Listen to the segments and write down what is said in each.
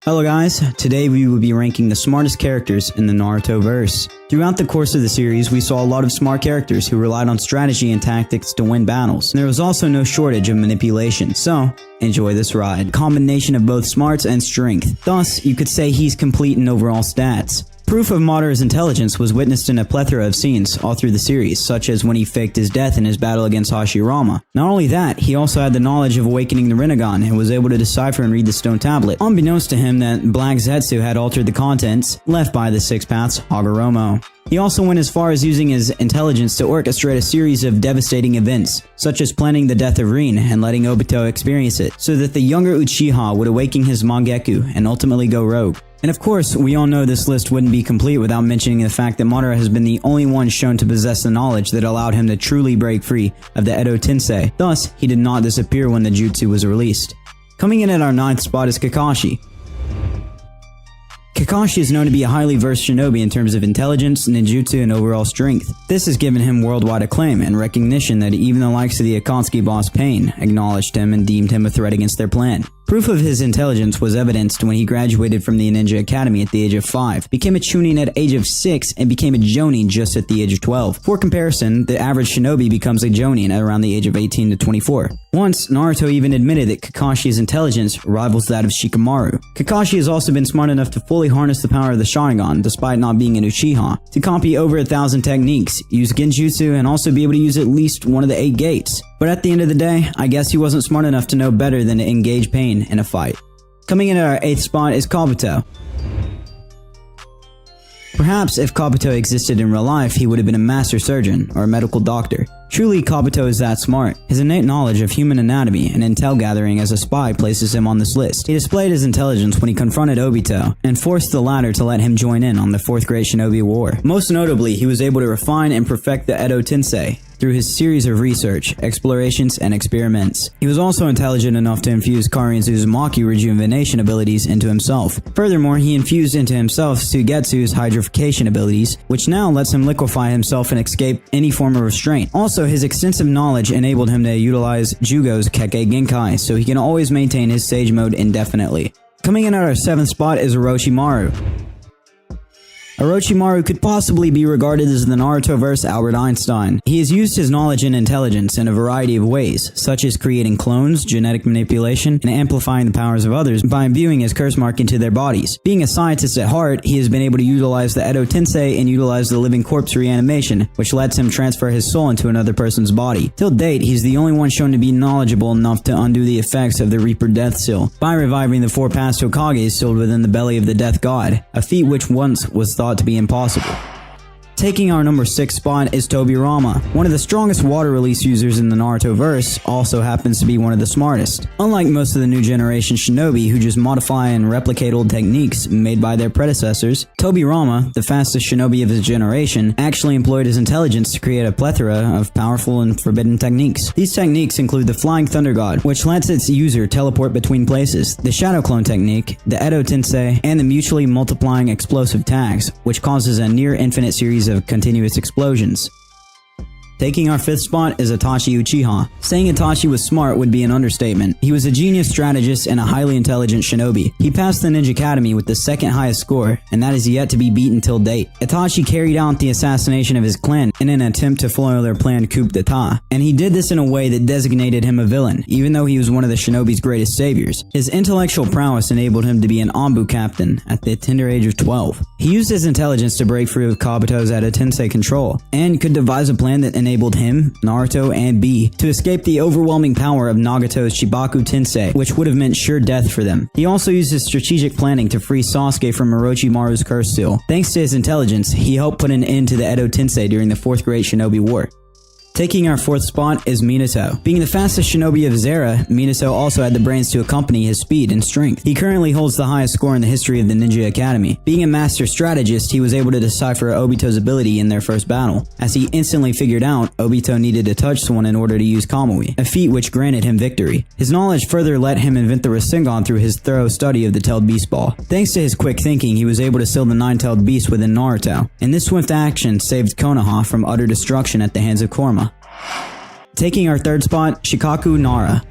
Hello guys, today we will be ranking the smartest characters in the Narutoverse. Throughout the course of the series, we saw a lot of smart characters who relied on strategy and tactics to win battles, and there was also no shortage of manipulation, so enjoy this ride. Combination of both smarts and strength, thus you could say he's complete in overall stats. Proof of Madara's intelligence was witnessed in a plethora of scenes all through the series, such as when he faked his death in his battle against Hashirama. Not only that, he also had the knowledge of awakening the Rinnegan and was able to decipher and read the stone tablet, unbeknownst to him that Black Zetsu had altered the contents left by the Six Paths Hagoromo. He also went as far as using his intelligence to orchestrate a series of devastating events, such as planning the death of Rin and letting Obito experience it, so that the younger Uchiha would awaken his Mangekyou and ultimately go rogue. And of course, we all know this list wouldn't be complete without mentioning the fact that Madara has been the only one shown to possess the knowledge that allowed him to truly break free of the Edo Tensei, thus he did not disappear when the jutsu was released. Coming in at our 9th spot is Kakashi. Kakashi is known to be a highly versed shinobi in terms of intelligence, ninjutsu, and overall strength. This has given him worldwide acclaim and recognition that even the likes of the Akatsuki boss Pain acknowledged him and deemed him a threat against their plan. Proof of his intelligence was evidenced when he graduated from the Ninja Academy at the age of 5, became a Chunin at the age of 6, and became a Jonin just at the age of 12. For comparison, the average shinobi becomes a Jonin at around the age of 18 to 24. Once, Naruto even admitted that Kakashi's intelligence rivals that of Shikamaru. Kakashi has also been smart enough to fully harness the power of the Sharingan, despite not being an Uchiha, to copy over 1,000 techniques, use Genjutsu, and also be able to use at least one of the 8 gates. But at the end of the day, I guess he wasn't smart enough to know better than to engage Pain in a fight. Coming in at our 8th spot is Kabuto. Perhaps if Kabuto existed in real life, he would have been a master surgeon or a medical doctor. Truly, Kabuto is that smart. His innate knowledge of human anatomy and intel gathering as a spy places him on this list. He displayed his intelligence when he confronted Obito and forced the latter to let him join in on the 4th Great Shinobi War. Most notably, he was able to refine and perfect the Edo Tensei through his series of research, explorations, and experiments. He was also intelligent enough to infuse Kari and Uzumaki rejuvenation abilities into himself. Furthermore, he infused into himself Suigetsu's hydrification abilities, which now lets him liquefy himself and escape any form of restraint. Also, his extensive knowledge enabled him to utilize Jugo's Kekkei Genkai, so he can always maintain his Sage Mode indefinitely. Coming in at our 7th spot is Orochimaru. Orochimaru could possibly be regarded as the Narutoverse Albert Einstein. He has used his knowledge and intelligence in a variety of ways, such as creating clones, genetic manipulation, and amplifying the powers of others by imbuing his curse mark into their bodies. Being a scientist at heart, he has been able to utilize the Edo Tensei and utilize the living corpse reanimation, which lets him transfer his soul into another person's body. Till date, he's the only one shown to be knowledgeable enough to undo the effects of the Reaper Death Seal by reviving the 4 past Hokages sealed within the belly of the Death God, a feat which once was thought to be impossible. Taking our number 6 spot is Tobirama. One of the strongest water release users in the Narutoverse, also happens to be one of the smartest. Unlike most of the new generation shinobi who just modify and replicate old techniques made by their predecessors, Tobirama, the fastest shinobi of his generation, actually employed his intelligence to create a plethora of powerful and forbidden techniques. These techniques include the Flying Thunder God, which lets its user teleport between places, the Shadow Clone technique, the Edo Tensei, and the mutually multiplying explosive tags, which causes a near infinite series of continuous explosions. Taking our 5th spot is Itachi Uchiha. Saying Itachi was smart would be an understatement. He was a genius strategist and a highly intelligent shinobi. He passed the Ninja Academy with the 2nd highest score, and that is yet to be beaten till date. Itachi carried out the assassination of his clan in an attempt to foil their planned coup d'etat, and he did this in a way that designated him a villain, even though he was one of the shinobi's greatest saviors. His intellectual prowess enabled him to be an Anbu captain at the tender age of 12. He used his intelligence to break free of Kabuto's Edo Tensei control, and could devise a plan that enabled him, Naruto, and Bee to escape the overwhelming power of Nagato's Shibaku Tensei, which would have meant sure death for them. He also used his strategic planning to free Sasuke from Orochimaru's curse seal. Thanks to his intelligence, he helped put an end to the Edo Tensei during the 4th Great Shinobi War. Taking our 4th spot is Minato. Being the fastest shinobi of his era, Minato also had the brains to accompany his speed and strength. He currently holds the highest score in the history of the Ninja Academy. Being a master strategist, he was able to decipher Obito's ability in their first battle, as he instantly figured out Obito needed to touch someone in order to use Kamui, a feat which granted him victory. His knowledge further let him invent the Rasengan through his thorough study of the tailed beast ball. Thanks to his quick thinking, he was able to seal the 9-tailed beast within Naruto, and this swift action saved Konoha from utter destruction at the hands of Kurama. Taking our 3rd spot, Shikaku Nara.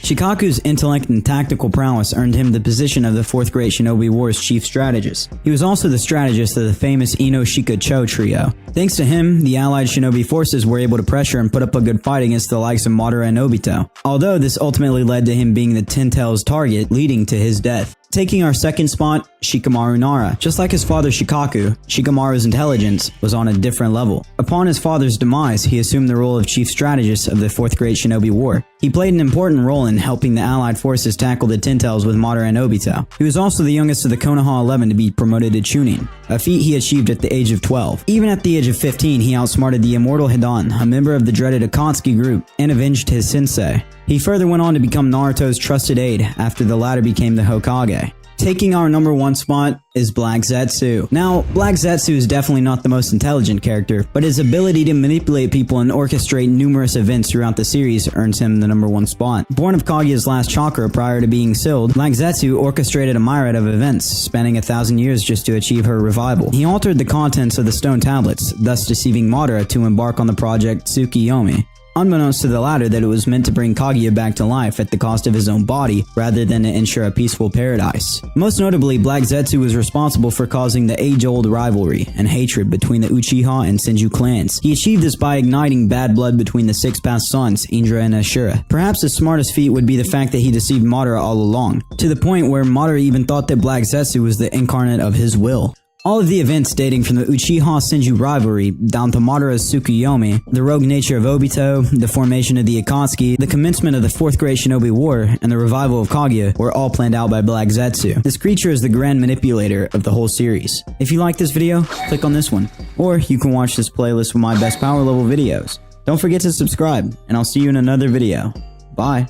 Shikaku's intellect and tactical prowess earned him the position of the 4th Great Shinobi War's chief strategist. He was also the strategist of the famous Ino-Shika-Cho trio. Thanks to him, the allied shinobi forces were able to pressure and put up a good fight against the likes of Madara and Obito, although this ultimately led to him being the Ten Tails target, leading to his death. Taking our second spot, Shikamaru Nara. Just like his father Shikaku, Shikamaru's intelligence was on a different level. Upon his father's demise, he assumed the role of chief strategist of the 4th Great Shinobi War. He played an important role in helping the allied forces tackle the Ten Tails with Madara and Obito. He was also the youngest of the Konoha 11 to be promoted to Chunin, a feat he achieved at the age of 12. Even at the age of 15, he outsmarted the immortal Hidan, a member of the dreaded Akatsuki group, and avenged his sensei. He further went on to become Naruto's trusted aide after the latter became the Hokage. Taking our number 1 spot is Black Zetsu. Now, Black Zetsu is definitely not the most intelligent character, but his ability to manipulate people and orchestrate numerous events throughout the series earns him the number 1 spot. Born of Kaguya's last chakra prior to being sealed, Black Zetsu orchestrated a myriad of events, spanning 1,000 years just to achieve her revival. He altered the contents of the stone tablets, thus deceiving Madara to embark on the project Tsukiyomi. Unbeknownst to the latter that it was meant to bring Kaguya back to life at the cost of his own body, rather than to ensure a peaceful paradise. Most notably, Black Zetsu was responsible for causing the age-old rivalry and hatred between the Uchiha and Senju clans. He achieved this by igniting bad blood between the 6 past sons, Indra and Ashura. Perhaps his smartest feat would be the fact that he deceived Madara all along, to the point where Madara even thought that Black Zetsu was the incarnate of his will. All of the events dating from the Uchiha-Senju rivalry down to Madara's Tsukiyomi, the rogue nature of Obito, the formation of the Akatsuki, the commencement of the 4th Great Shinobi War, and the revival of Kaguya were all planned out by Black Zetsu. This creature is the grand manipulator of the whole series. If you like this video, click on this one, or you can watch this playlist with my best power level videos. Don't forget to subscribe, and I'll see you in another video. Bye.